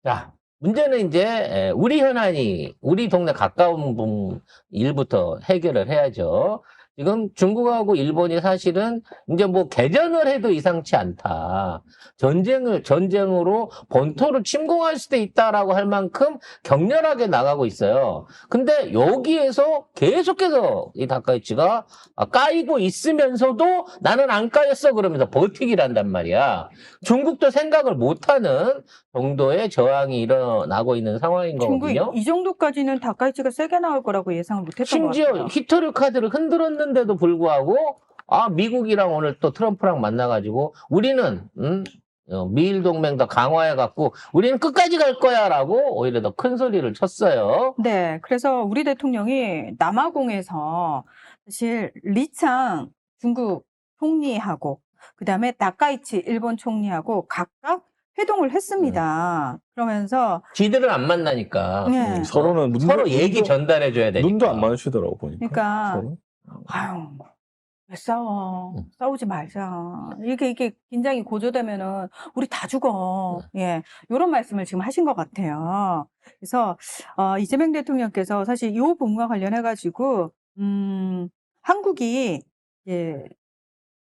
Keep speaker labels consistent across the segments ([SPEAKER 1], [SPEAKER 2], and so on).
[SPEAKER 1] 자, 문제는 이제 우리 현안이 우리 동네 가까운 일부터 해결을 해야죠. 지금 중국하고 일본이 사실은 이제 뭐 개전을 해도 이상치 않다. 전쟁으로 본토를 침공할 수도 있다라고 할 만큼 격렬하게 나가고 있어요. 근데 여기에서 계속해서 이 다카이치가 까이고 있으면서도 나는 안 까였어 그러면서 버티기를 한단 말이야. 중국도 생각을 못하는 정도의 저항이 일어나고 있는 상황인 거거든요.
[SPEAKER 2] 중국 이 정도까지는 다카이치가 세게 나올 거라고 예상을 못했던 것
[SPEAKER 1] 심지어
[SPEAKER 2] 같아요.
[SPEAKER 1] 히토류 카드를 흔들었는데도 불구하고 미국이랑 오늘 또 트럼프랑 만나가지고 우리는 미일 동맹 더 강화해갖고 우리는 끝까지 갈 거야라고 오히려 더 큰 소리를 쳤어요.
[SPEAKER 2] 네, 그래서 우리 대통령이 남아공에서 사실 리창 중국 총리하고 그다음에 다카이치 일본 총리하고 각각 회동을 했습니다. 그러면서
[SPEAKER 1] 지들을 안 만나니까
[SPEAKER 2] 네.
[SPEAKER 3] 서로는
[SPEAKER 1] 서로 얘기 전달해줘야 되니까.
[SPEAKER 3] 눈도 안 마주치더라고 보니까.
[SPEAKER 2] 그러니까
[SPEAKER 3] 서로.
[SPEAKER 2] 아유, 왜 싸워? 싸우지 말자. 이게 긴장이 고조되면은 우리 다 죽어. 예, 이런 말씀을 지금 하신 것 같아요. 그래서 이재명 대통령께서 사실 이 부분과 관련해가지고 한국이 예,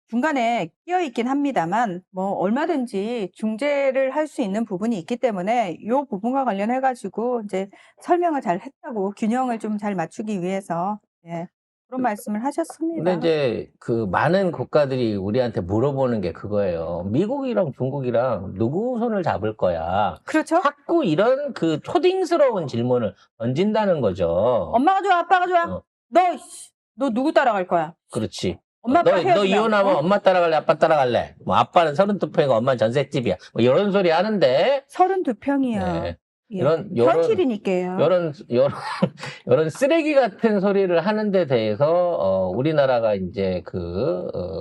[SPEAKER 2] 중간에 끼어 있긴 합니다만 뭐 얼마든지 중재를 할 수 있는 부분이 있기 때문에 이 부분과 관련해가지고 이제 설명을 잘 했다고 균형을 좀 잘 맞추기 위해서 예, 그런 말씀을 하셨습니다.
[SPEAKER 1] 근데 이제 그 많은 국가들이 우리한테 물어보는 게 그거예요. 미국이랑 중국이랑 누구 손을 잡을 거야?
[SPEAKER 2] 그렇죠?
[SPEAKER 1] 자꾸 이런 그 초딩스러운 질문을 던진다는 거죠.
[SPEAKER 2] 엄마가 좋아, 아빠가 좋아?
[SPEAKER 1] 어.
[SPEAKER 2] 너 누구 따라갈 거야?
[SPEAKER 1] 그렇지.
[SPEAKER 2] 엄마, 아빠
[SPEAKER 1] 너
[SPEAKER 2] 헤어지면,
[SPEAKER 1] 이혼하면
[SPEAKER 2] 어?
[SPEAKER 1] 엄마 따라갈래? 아빠 따라갈래? 뭐 아빠는 32평이고 엄마는 전셋집이야. 뭐 이런 소리 하는데
[SPEAKER 2] 32평이야.
[SPEAKER 1] 네.
[SPEAKER 2] 예.
[SPEAKER 1] 요런
[SPEAKER 2] 현실이니까요.
[SPEAKER 1] 요런 쓰레기 같은 소리를 하는데 대해서 우리나라가 이제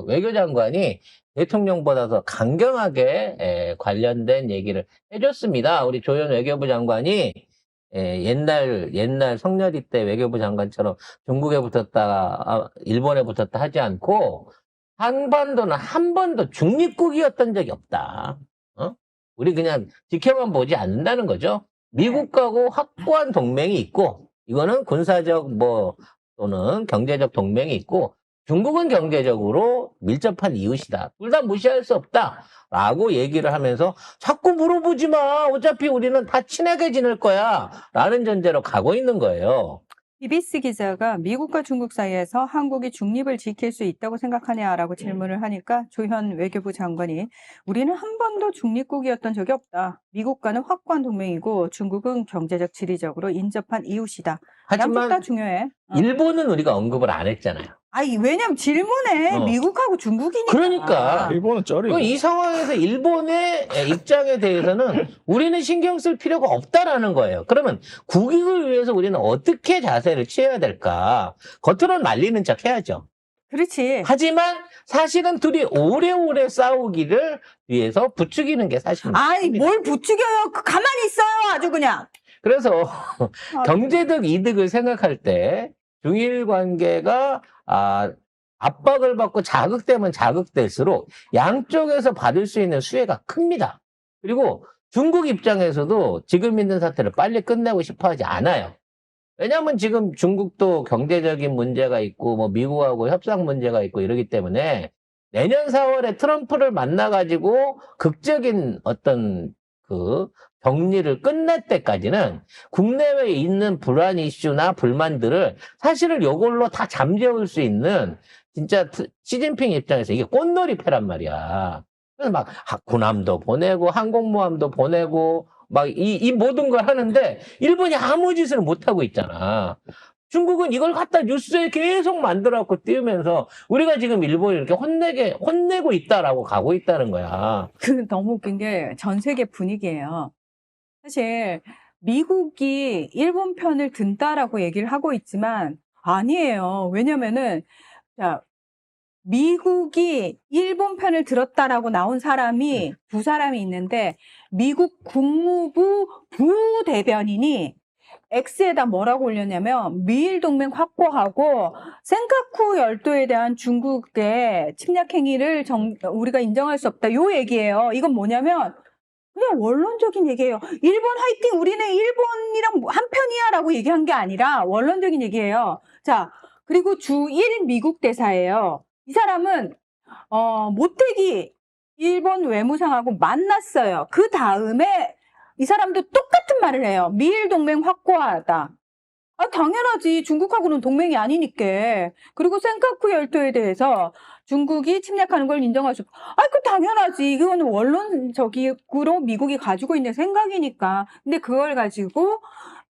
[SPEAKER 1] 외교장관이 대통령보다 더 강경하게 관련된 얘기를 해줬습니다. 우리 조현 외교부 장관이 옛날 성렬이 때 외교부 장관처럼 중국에 붙었다가 일본에 붙었다 하지 않고 한반도는 한 번도 중립국이었던 적이 없다. 우리 그냥 지켜만 보지 않는다는 거죠. 미국하고 확고한 동맹이 있고 이거는 군사적 또는 경제적 동맹이 있고 중국은 경제적으로 밀접한 이웃이다. 둘 다 무시할 수 없다. 라고 얘기를 하면서 자꾸 물어보지 마. 어차피 우리는 다 친하게 지낼 거야. 라는 전제로 가고 있는 거예요.
[SPEAKER 2] BBC 기자가 미국과 중국 사이에서 한국이 중립을 지킬 수 있다고 생각하냐라고 질문을 하니까 조현 외교부 장관이 우리는 한 번도 중립국이었던 적이 없다. 미국과는 확고한 동맹이고 중국은 경제적 지리적으로 인접한 이웃이다. 양쪽 다
[SPEAKER 1] 하지만
[SPEAKER 2] 중요해.
[SPEAKER 1] 일본은 우리가 언급을 안 했잖아요.
[SPEAKER 2] 아니 왜냐면 질문에 미국하고 중국이니까.
[SPEAKER 1] 그러니까.
[SPEAKER 3] 일본은 쩔이고.
[SPEAKER 1] 이 상황에서 일본의 입장에 대해서는 우리는 신경 쓸 필요가 없다라는 거예요. 그러면 국익을 위해서 우리는 어떻게 자세를 취해야 될까? 겉으로는 말리는 척 해야죠.
[SPEAKER 2] 그렇지.
[SPEAKER 1] 하지만 사실은 둘이 오래오래 싸우기를 위해서 부추기는 게 사실입니다.
[SPEAKER 2] 아니 뭘 부추겨요. 가만히 있어요. 아주 그냥.
[SPEAKER 1] 그래서 경제적 이득을 생각할 때 중일 관계가 압박을 받고 자극되면 자극될수록 양쪽에서 받을 수 있는 수혜가 큽니다. 그리고 중국 입장에서도 지금 있는 사태를 빨리 끝내고 싶어 하지 않아요. 왜냐하면 지금 중국도 경제적인 문제가 있고 미국하고 협상 문제가 있고 이러기 때문에 내년 4월에 트럼프를 만나가지고 극적인 어떤 격리를 끝낼 때까지는 국내외에 있는 불안 이슈나 불만들을 사실은 이걸로 다 잠재울 수 있는 진짜 시진핑 입장에서 이게 꽃놀이패란 말이야. 그래서 막 군함도 보내고 항공모함도 보내고 막 이 모든 걸 하는데 일본이 아무 짓을 못하고 있잖아. 중국은 이걸 갖다 뉴스에 계속 만들어갖고 띄우면서 우리가 지금 일본을 이렇게 혼내고 있다라고 가고 있다는 거야.
[SPEAKER 2] 너무 웃긴 게 전 세계 분위기예요. 사실 미국이 일본 편을 든다라고 얘기를 하고 있지만 아니에요. 왜냐면은 자, 미국이 일본 편을 들었다라고 나온 사람이 두 사람이 있는데 미국 국무부 부대변인이 X에다 뭐라고 올렸냐면 미일 동맹 확보하고 센카쿠 열도에 대한 중국의 침략 행위를 우리가 인정할 수 없다. 요 얘기예요. 이건 뭐냐면 그냥 원론적인 얘기예요. 일본 화이팅! 우리는 일본이랑 한 편이야라고 얘기한 게 아니라 원론적인 얘기예요. 자, 그리고 주1 미국 대사예요. 이 사람은 모태기 일본 외무상하고 만났어요. 그 다음에 이 사람도 똑같은 말을 해요. 미일 동맹 확고하다. 아, 당연하지. 중국하고는 동맹이 아니니까. 그리고 센카쿠 열도에 대해서 중국이 침략하는 걸 인정할 수, 그 당연하지. 이거는 원론적으로 미국이 가지고 있는 생각이니까. 근데 그걸 가지고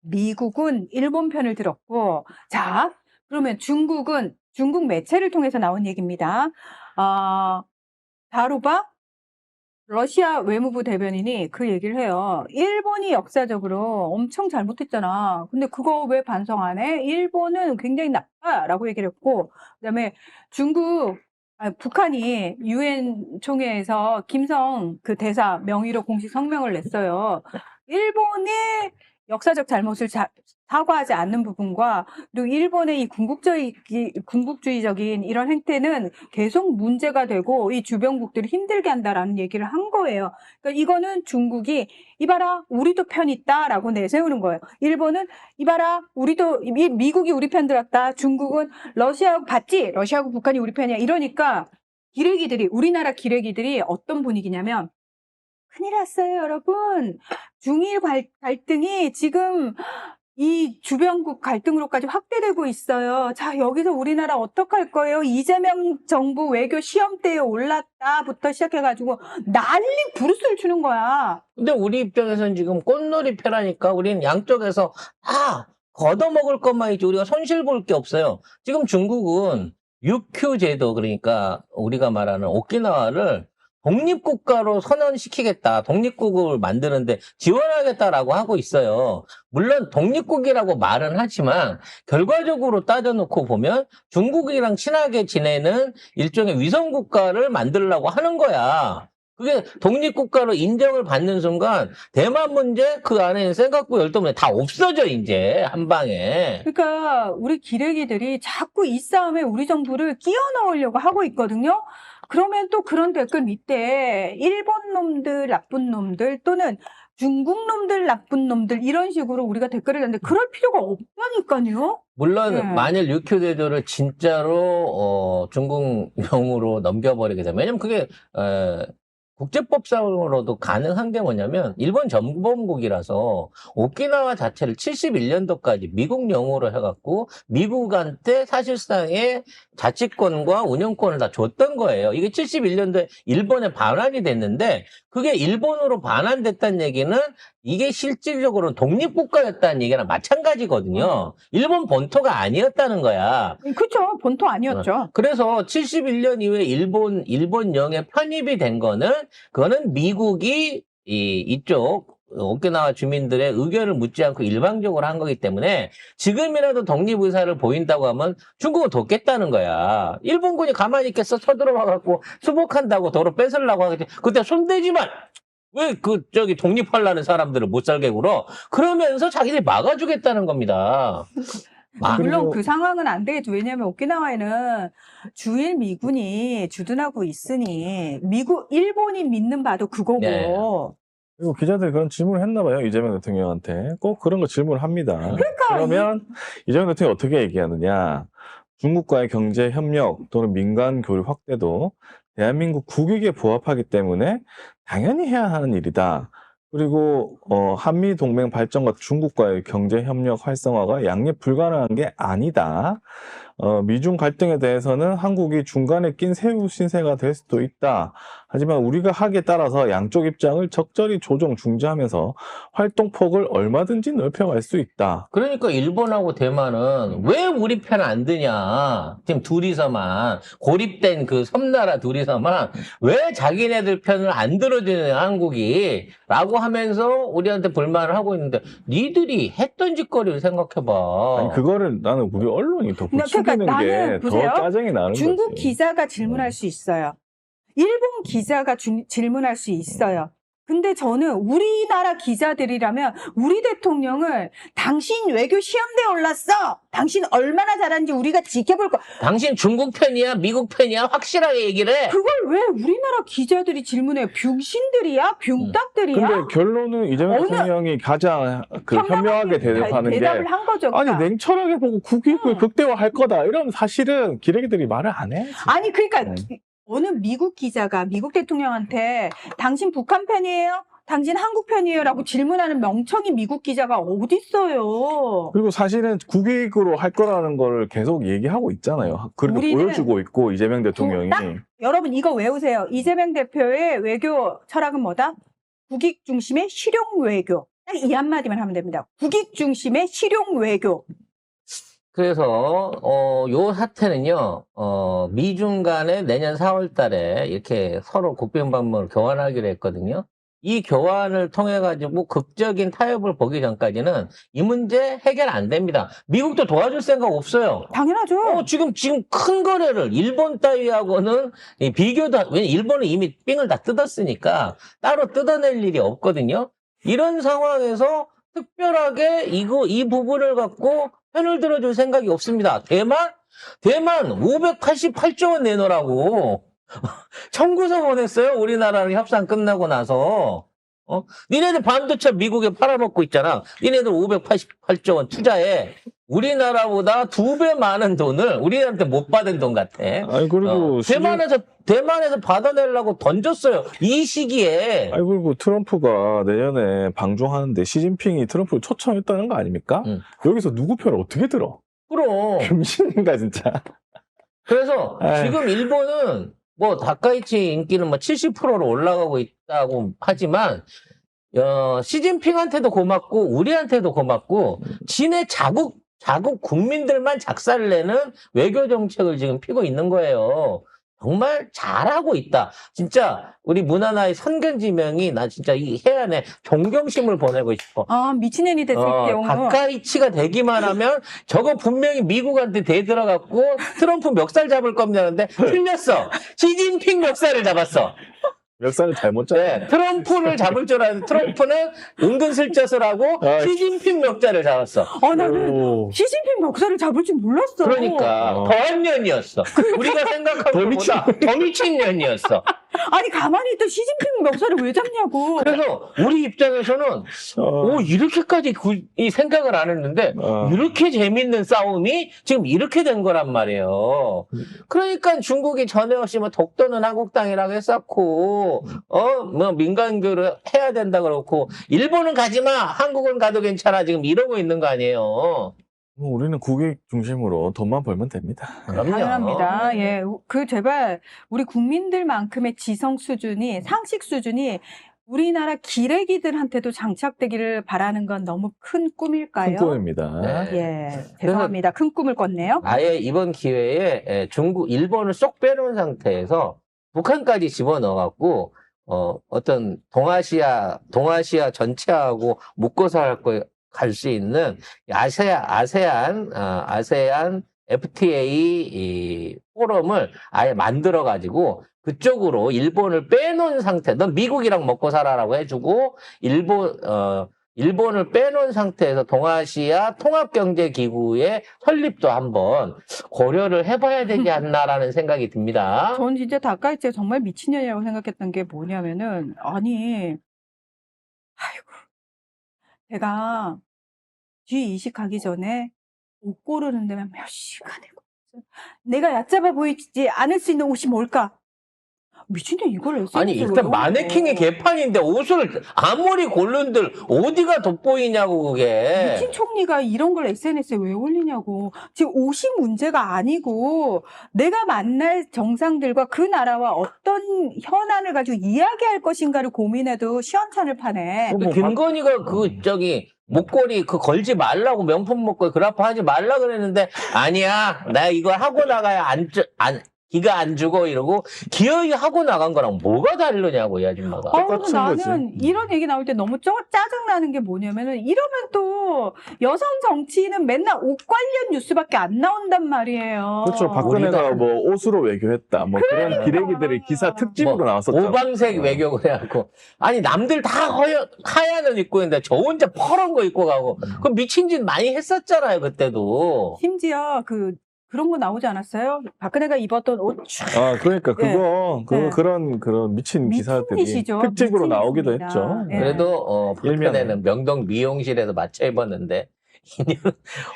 [SPEAKER 2] 미국은 일본 편을 들었고, 자, 그러면 중국은 중국 매체를 통해서 나온 얘기입니다. 다루바 러시아 외무부 대변인이 그 얘기를 해요. 일본이 역사적으로 엄청 잘못했잖아. 근데 그거 왜 반성 안 해? 일본은 굉장히 나빠라고 얘기를 했고, 그다음에 북한이 유엔 총회에서 김성 그 대사 명의로 공식 성명을 냈어요. 일본이 역사적 잘못을 사과하지 않는 부분과 그리고 일본의 이 궁극주의적인 이런 행태는 계속 문제가 되고 이 주변국들을 힘들게 한다라는 얘기를 한 거예요. 그러니까 이거는 중국이 이봐라 우리도 편 있다라고 내세우는 거예요. 일본은 이봐라 우리도 미국이 우리 편 들었다. 중국은 러시아하고 봤지? 러시아하고 북한이 우리 편이야. 이러니까 우리나라 기레기들이 어떤 분위기냐면 큰일 났어요, 여러분. 중일 갈등이 지금 이 주변국 갈등으로까지 확대되고 있어요. 자, 여기서 우리나라 어떡할 거예요? 이재명 정부 외교 시험대에 올랐다부터 시작해가지고 난리 부르스를 추는 거야.
[SPEAKER 1] 근데 우리 입장에서는 지금 꽃놀이 패라니까 우리는 양쪽에서 다 걷어먹을 것만 있지 우리가 손실 볼 게 없어요. 지금 중국은 육큐 제도, 그러니까 우리가 말하는 오키나와를 독립국가로 선언시키겠다, 독립국을 만드는데 지원하겠다라고 하고 있어요. 물론 독립국이라고 말은 하지만 결과적으로 따져놓고 보면 중국이랑 친하게 지내는 일종의 위성국가를 만들려고 하는 거야. 그게 독립국가로 인정을 받는 순간 대만 문제, 그 안에 센카쿠 열도 문제 다 없어져 이제 한 방에.
[SPEAKER 2] 그러니까 우리 기레기들이 자꾸 이 싸움에 우리 정부를 끼워 넣으려고 하고 있거든요. 그러면 또 그런 댓글 밑에 일본 놈들 나쁜 놈들 또는 중국 놈들 나쁜 놈들 이런 식으로 우리가 댓글을 했는데 그럴 필요가 없다니까요.
[SPEAKER 1] 물론
[SPEAKER 2] 네.
[SPEAKER 1] 만일 육큐 제도를 진짜로 중국용으로 넘겨버리게 되면, 왜냐면 그게 국제법상으로도 가능한 게 뭐냐면 일본 전범국이라서 오키나와 자체를 71년도까지 미국령으로 해갖고 미국한테 사실상의 자치권과 운영권을 다 줬던 거예요. 이게 71년도에 일본에 반환이 됐는데 그게 일본으로 반환됐다는 얘기는 이게 실질적으로 독립국가였다는 얘기랑 마찬가지거든요. 일본 본토가 아니었다는 거야.
[SPEAKER 2] 그렇죠. 본토 아니었죠.
[SPEAKER 1] 그래서 71년 이후에 일본령에 편입이 된 거는, 그거는 미국이 이쪽 오키나와 주민들의 의견을 묻지 않고 일방적으로 한 거기 때문에 지금이라도 독립 의사를 보인다고 하면 중국은 돕겠다는 거야. 일본군이 가만히 있겠어? 쳐들어와갖고 수복한다고 도로 뺏으려고 하겠지. 그때 손대지만 왜 독립하려는 사람들을 못 살게 굴어? 그러면서 자기들이 막아주겠다는 겁니다.
[SPEAKER 2] 물론 그 상황은 안 되겠죠. 왜냐하면 오키나와에는 주일 미군이 주둔하고 있으니 일본이 믿는 바도 그거고.
[SPEAKER 1] 네.
[SPEAKER 3] 그리고 기자들이 그런 질문을 했나 봐요. 이재명 대통령한테. 꼭 그런 거 질문을 합니다. 그러면 이재명 대통령이 어떻게 얘기하느냐. 중국과의 경제 협력 또는 민간 교류 확대도 대한민국 국익에 부합하기 때문에 당연히 해야 하는 일이다. 그리고 한미 동맹 발전과 중국과의 경제 협력 활성화가 양립 불가능한 게 아니다. 미중 갈등에 대해서는 한국이 중간에 낀 새우 신세가 될 수도 있다. 하지만 우리가 하기에 따라서 양쪽 입장을 적절히 조정 중재하면서 활동폭을 얼마든지 넓혀갈 수 있다.
[SPEAKER 1] 그러니까 일본하고 대만은 왜 우리 편 안 드냐? 지금 둘이서만 고립된 그 섬나라 둘이서만 왜 자기네들 편을 안 들어주는 한국이? 라고 하면서 우리한테 불만을 하고 있는데 니들이 했던 짓거리를 생각해봐.
[SPEAKER 3] 아니 그거를 나는 우리 언론이 더 부추기는
[SPEAKER 2] 그러니까
[SPEAKER 3] 게
[SPEAKER 2] 나는 보세요.
[SPEAKER 3] 더 짜증이 나는
[SPEAKER 2] 중국
[SPEAKER 3] 거지.
[SPEAKER 2] 기자가 질문할 수 있어요. 일본 기자가 질문할 수 있어요. 근데 저는 우리나라 기자들이라면 우리 대통령을 당신 외교 시험대에 올랐어. 당신 얼마나 잘하는지 우리가 지켜볼 거.
[SPEAKER 1] 당신 중국 편이야? 미국 편이야? 확실하게 얘기를 해.
[SPEAKER 2] 그걸 왜 우리나라 기자들이 질문해요? 병신들이야? 병딱들이야?
[SPEAKER 3] 근데 결론은 이재명
[SPEAKER 2] 어느-
[SPEAKER 3] 대통령이 가장 현명하게 대답하는 게
[SPEAKER 2] 대답을 한 거죠.
[SPEAKER 3] 아니
[SPEAKER 2] 그러니까.
[SPEAKER 3] 냉철하게 보고 국익을 극대화할 거다. 이러면 사실은 기레기들이 말을 안 해.
[SPEAKER 2] 아니 그러니까
[SPEAKER 3] 네.
[SPEAKER 2] 어느 미국 기자가 미국 대통령한테 당신 북한 편이에요? 당신 한국 편이에요? 라고 질문하는 멍청이 미국 기자가 어딨어요.
[SPEAKER 3] 그리고 사실은 국익으로 할 거라는 걸 계속 얘기하고 있잖아요. 그렇게
[SPEAKER 2] 우리는
[SPEAKER 3] 보여주고 있고 이재명 대통령이
[SPEAKER 2] 여러분 이거 외우세요. 이재명 대표의 외교 철학은 뭐다? 국익 중심의 실용 외교. 딱 이 한마디만 하면 됩니다. 국익 중심의 실용 외교.
[SPEAKER 1] 그래서 요 사태는요, 미중 간에 내년 4월 달에 이렇게 서로 국빈방문을 교환하기로 했거든요. 이 교환을 통해 가지고 극적인 타협을 보기 전까지는 이 문제 해결 안 됩니다. 미국도 도와줄 생각 없어요.
[SPEAKER 2] 당연하죠.
[SPEAKER 1] 지금 큰 거래를 일본 따위하고는 비교도, 왜냐 일본은 이미 삥을 다 뜯었으니까 따로 뜯어낼 일이 없거든요. 이런 상황에서 특별하게 이 부분을 갖고 편을 들어줄 생각이 없습니다. 대만 588조 원 내놓으라고 청구서 보냈어요. 우리나라랑 협상 끝나고 나서. 니네들 반도체 미국에 팔아먹고 있잖아. 니네들 588조 원 투자해. 우리나라보다 2배 많은 돈을 우리한테 못 받은 돈 같아.
[SPEAKER 3] 아니 그리고
[SPEAKER 1] 대만에서 받아내려고 던졌어요. 이 시기에.
[SPEAKER 3] 아니 그리고 트럼프가 내년에 방중하는데 시진핑이 트럼프를 초청했다는 거 아닙니까? 여기서 누구 편을 어떻게 들어?
[SPEAKER 1] 그럼.
[SPEAKER 3] 병신인가 진짜.
[SPEAKER 1] 그래서
[SPEAKER 3] 에이.
[SPEAKER 1] 지금 일본은 뭐 다카이치 인기는 뭐 70%로 올라가고 있다고 하지만 시진핑한테도 고맙고 우리한테도 고맙고 지네 자국 국민들만 작살을 내는 외교 정책을 지금 피고 있는 거예요. 정말 잘하고 있다. 진짜 우리 문하나의 선견지명이 나 진짜 이 해안에 존경심을 보내고 싶어.
[SPEAKER 2] 아 미친년이 됐을 경우.
[SPEAKER 1] 다카이치가 되기만 하면 저거 분명히 미국한테 대들어갖고 트럼프 멱살 잡을 겁니다. 근데 틀렸어. 시진핑 멱살을 잡았어.
[SPEAKER 3] 멱살을 잘못 잡아.
[SPEAKER 1] 네, 트럼프를 잡을 줄 알았는데 트럼프는 은근슬쩍을 하고
[SPEAKER 3] 아,
[SPEAKER 1] 시진핑 멱살을 잡았어.
[SPEAKER 2] 나는
[SPEAKER 3] 오.
[SPEAKER 2] 시진핑 멱살을 잡을 줄 몰랐어.
[SPEAKER 1] 그러니까 더한 년이었어. 우리가 생각한 것보다 더 미친 년이었어.
[SPEAKER 2] 아니 가만히 있던 시진핑 멱살을 왜 잡냐고.
[SPEAKER 1] 그래서 우리 입장에서는 이렇게까지 이 생각을 안 했는데 이렇게 재밌는 싸움이 지금 이렇게 된 거란 말이에요. 그러니까 중국이 전에 없이 뭐 독도는 한국땅이라고 했었고 뭐 민간교를 해야 된다 그렇고 일본은 가지마 한국은 가도 괜찮아 지금 이러고 있는 거 아니에요.
[SPEAKER 3] 우리는 국익 중심으로 돈만 벌면 됩니다.
[SPEAKER 1] 그럼요.
[SPEAKER 2] 당연합니다. 예, 제발 우리 국민들만큼의 지성 수준이 상식 수준이 우리나라 기레기들한테도 장착되기를 바라는 건 너무 큰 꿈일까요?
[SPEAKER 3] 큰 꿈입니다.
[SPEAKER 1] 네.
[SPEAKER 2] 예, 죄송합니다. 큰 꿈을 꿨네요.
[SPEAKER 1] 아예 이번 기회에 일본을 쏙 빼놓은 상태에서 북한까지 집어넣어갖고 어떤 동아시아 전체하고 묶어서 갈 수 있는 아세안 FTA 이 포럼을 아예 만들어가지고 그쪽으로 일본을 빼놓은 상태, 넌 미국이랑 먹고 살아라고 해주고 일본을 빼놓은 상태에서 동아시아 통합경제기구의 설립도 한번 고려를 해봐야 되지 않나라는 생각이 듭니다.
[SPEAKER 2] 전 진짜 다카이치가 정말 미친년이라고 생각했던 게 뭐냐면은 제가 G20 가기 전에 옷 고르는 데만 몇 시간을 걸렸어요. 내가 얕잡아 보이지 않을 수 있는 옷이 뭘까? 미친년 이걸 SNS에
[SPEAKER 1] 아니 일단 마네킹의 개판인데 옷을 아무리 고른들 어디가 돋보이냐고 그게.
[SPEAKER 2] 미친 총리가 이런 걸 SNS에 왜 올리냐고. 지금 옷이 문제가 아니고 내가 만날 정상들과 그 나라와 어떤 현안을 가지고 이야기할 것인가를 고민해도 시원찮을 판에.
[SPEAKER 1] 김건희가 목걸이 걸지 말라고 명품 목걸이 그라파 하지 말라 그랬는데 아니야 나 이거 하고 나가야 기가 안 주고 이러고 기어이 하고 나간 거랑 뭐가 다르냐고 이 아줌마가.
[SPEAKER 3] 똑같은
[SPEAKER 2] 나는
[SPEAKER 3] 거지.
[SPEAKER 2] 이런 얘기 나올 때 너무 짜증나는 게 뭐냐면은 이러면 또 여성 정치인은 맨날 옷 관련 뉴스밖에 안 나온단 말이에요.
[SPEAKER 3] 그렇죠. 박근혜가
[SPEAKER 1] 우리가-
[SPEAKER 3] 뭐 옷으로 외교했다. 뭐 그런 기레기들이 기사 특집으로
[SPEAKER 1] 뭐
[SPEAKER 3] 나왔었죠.
[SPEAKER 1] 오방색 외교를 해갖고 아니 남들 다 하얀 옷 입고 있는데 저 혼자 파란 거 입고 가고 그 미친 짓 많이 했었잖아요 그때도.
[SPEAKER 2] 심지어 그런 거 나오지 않았어요? 박근혜가 입었던 옷 쫙
[SPEAKER 3] 아, 그러니까 그거
[SPEAKER 2] 네.
[SPEAKER 3] 그런 미친 기사들이
[SPEAKER 2] 미친이시죠.
[SPEAKER 3] 특집으로 나오기도
[SPEAKER 2] 미친이십니다.
[SPEAKER 3] 했죠.
[SPEAKER 2] 네.
[SPEAKER 1] 그래도 박근혜는 명동 미용실에서 맞춰 입었는데 이년은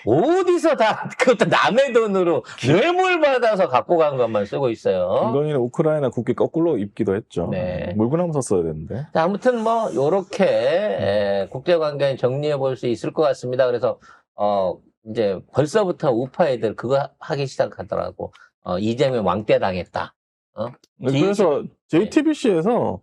[SPEAKER 1] 어디서 다 그것도 남의 돈으로 뇌물 받아서 갖고 간 것만 쓰고 있어요.
[SPEAKER 3] 김건희는 우크라이나 국기 거꾸로 입기도 했죠.
[SPEAKER 1] 네.
[SPEAKER 3] 물구나무 섰어야 되는데.
[SPEAKER 1] 자, 아무튼 뭐 요렇게 국제관계는 정리해 볼 수 있을 것 같습니다. 그래서 이제 벌써부터 우파 애들 그거 하기 시작하더라고. 이재명 왕따 당했다.
[SPEAKER 3] 그래서 JTBC에서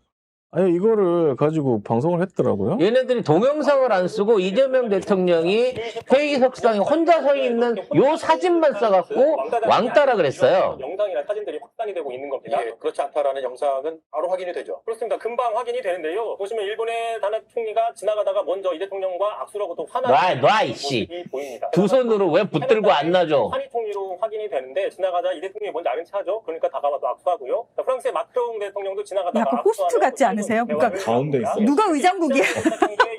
[SPEAKER 3] 아니 이거를 가지고 방송을 했더라고요.
[SPEAKER 1] 얘네들이 동영상을 안 쓰고 이재명 대통령이 회의석상에 혼자 서 있는 요 사진만 써갖고 왕따라 그랬어요.
[SPEAKER 4] 영상이나 사진들이 확산이 되고 있는 겁니다.
[SPEAKER 5] 예, 그렇지 않다라는 영상은 바로 확인이 되죠.
[SPEAKER 4] 그렇습니다. 금방 확인이 되는데요. 보시면 일본의 다나 총리가 지나가다가 먼저 이 대통령과 악수를 하고 또
[SPEAKER 1] 놔, 이씨.
[SPEAKER 4] 모습이 보입니다.
[SPEAKER 1] 두 손으로 왜 붙들고 안 놔줘?
[SPEAKER 4] 한일 총리로 확인이 되는데 지나가다 이 대통령이 먼저 아는 차죠. 그러니까 다가와도 악수하고요. 자, 프랑스의 마크롱 대통령도 지나가다가
[SPEAKER 2] 약간 호스트 같지 않으세요? 그러니까
[SPEAKER 3] 가운데 있어요.
[SPEAKER 2] 누가 의장국이야?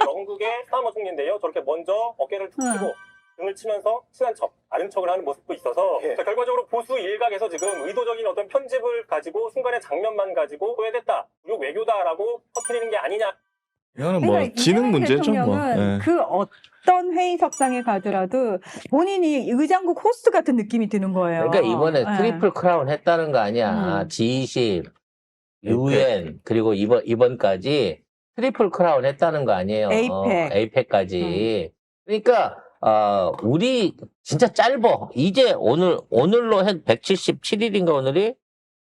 [SPEAKER 4] 영국의 스타머 총리인데요. 저렇게 먼저 어깨를 툭 치고 등을 치면서 친한 척, 아는 척을 하는 모습도 있어서
[SPEAKER 5] 예.
[SPEAKER 4] 자, 결과적으로 보수 일각에서 지금 의도적인 어떤 편집을 가지고 순간의 장면만 가지고 소외됐다, 그리고 외교다라고 퍼뜨리는 게 아니냐.
[SPEAKER 3] 이거는 뭐
[SPEAKER 2] 그러니까
[SPEAKER 3] 지능
[SPEAKER 2] 이재명
[SPEAKER 3] 문제죠, 뭐.
[SPEAKER 2] 대통령은
[SPEAKER 3] 예.
[SPEAKER 2] 그 어떤 회의석상에 가더라도 본인이 의장국 호스트 같은 느낌이 드는 거예요.
[SPEAKER 1] 그러니까 이번에
[SPEAKER 2] 예.
[SPEAKER 1] 트리플 크라운 했다는 거 아니야. G20, UN, 그리고 이번까지 트리플 크라운 했다는 거 아니에요.
[SPEAKER 2] 에이펙.
[SPEAKER 1] 에이펙까지. 그러니까, 우리 진짜 짧어. 이제 오늘로 한 177일인가 오늘이?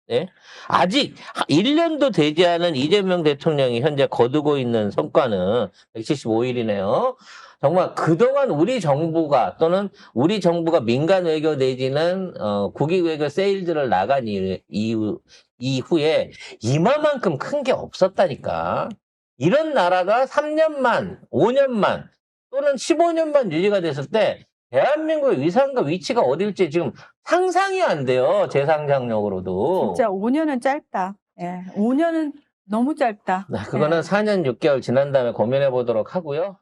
[SPEAKER 1] 네? 아직 1년도 되지 않은 이재명 대통령이 현재 거두고 있는 성과는 175일이네요. 정말 그동안 우리 정부가 또는 우리 정부가 민간 외교 내지는 국익 외교 세일즈를 나간 이후에 이만큼 큰 게 없었다니까. 이런 나라가 3년만, 5년만 또는 15년만 유지가 됐을 때 대한민국의 위상과 위치가 어딜지 지금 상상이 안 돼요. 제 상상력으로도.
[SPEAKER 2] 진짜 5년은 짧다. 예, 5년은 너무 짧다.
[SPEAKER 1] 그거는
[SPEAKER 2] 예.
[SPEAKER 1] 4년 6개월 지난 다음에 고민해 보도록 하고요.